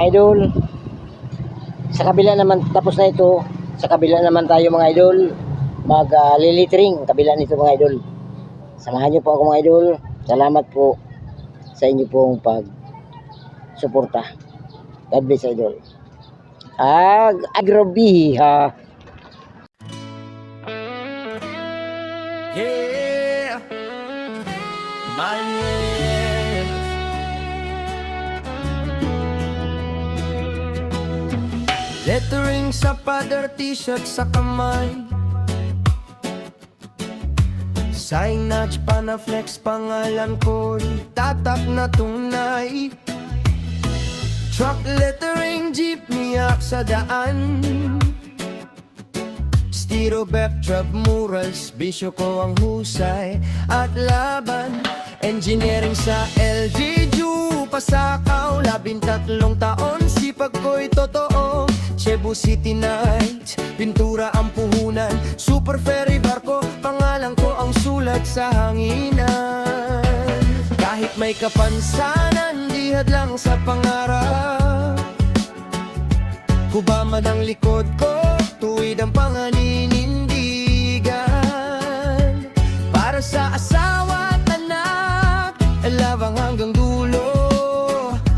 Idol, sa kabila naman, tapos na ito, sa kabila naman tayo mga idol, mag-lilitering, kabila nito mga idol. Samahan niyo po ako mga idol. Salamat po sa inyo pong pag-suporta. God bless idol. Agrobiha. Yeah, my name. Lettering sa pader, t-shirt sa kamay, signage pa na flex, pangalan ko'y tatak na tunay. Truck lettering, jeepney up sa daan, Stiro backdrop murals, bisyo ko ang husay at laban. Engineering sa LGU, pasakaw, 13 taon, sipag ko'y totoo. Cebu City Nights, pintura ang puhunan, super ferry barko, pangalan ko ang sulat sa hanginan. Kahit may kapansanan, di hadlang sa pangarap, kubaman ang likod ko, tuwid ang panganinindigan. Para sa asawa at anak, labang hanggang dulo.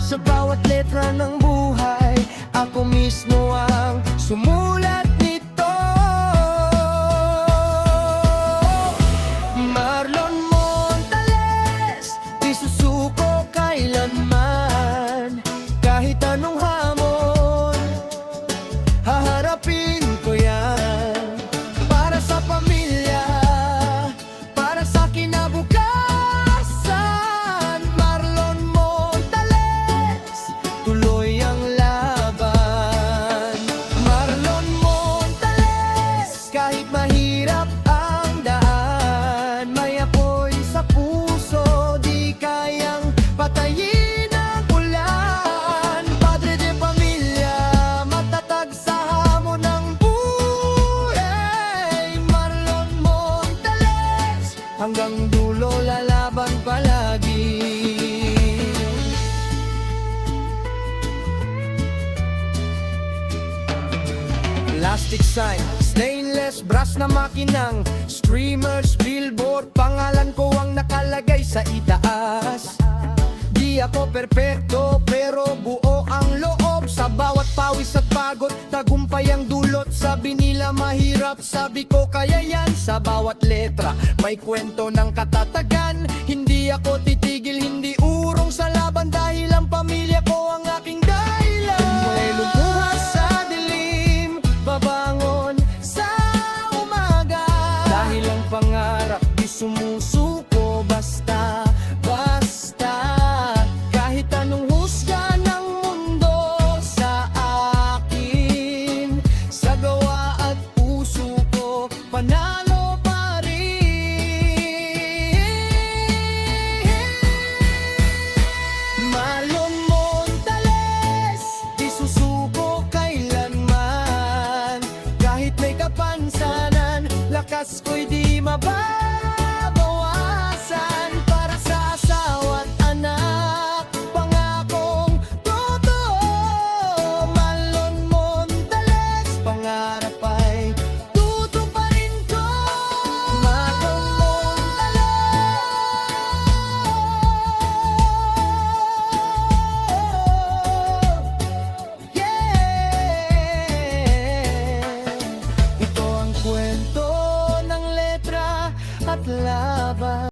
Sa bawat letra ng buhay, ako mismo ang sumulat nito. Marlon Montales, di susuko kailanman. Kahit anong hamon, haharapin ko yan. Para sa pamilya, para sa kinabukasan, Marlon Montales, tuloy ang laban. Marlon Montales, kahit mahirap ang daan, may apoy sa puso, di kayang patayin ang ulan. Padre de pamilya, matatag sa hamon ng buhay. Marlon Montales, hanggang dulo lalaban palagi. Plastic sign, stainless brass na makinang, streamers, billboard, pangalan ko ang nakalagay sa itaas. Di ako perpekto pero buo ang loob. Sa bawat pawis at pagod, tagumpay ang dulot. Sabi nila mahirap, sabi ko kaya yan. Sa bawat letra, may kwento ng katatagan. Hindi ako titigil, hindi urong sa laban, dahil ang pamilya ko ang aking dahilan. May lumuha sa dilim, babangon sa umaga, dahil ang pangarap di sumusuko basta, basta. Kahit anong husga ng mundo sa akin, sa gawa at puso ko, panalo pa rin. Marlon Montales, di susuko kailanman. Kahit may kapansanan, lakas ko'y di mababawasan. Para sa asawa at anak, pangakong totoo. Marlon Montales, pangarap ay tutuparin ko. Marlon Montales, yeah. Ito ang kwento ng letra at laban.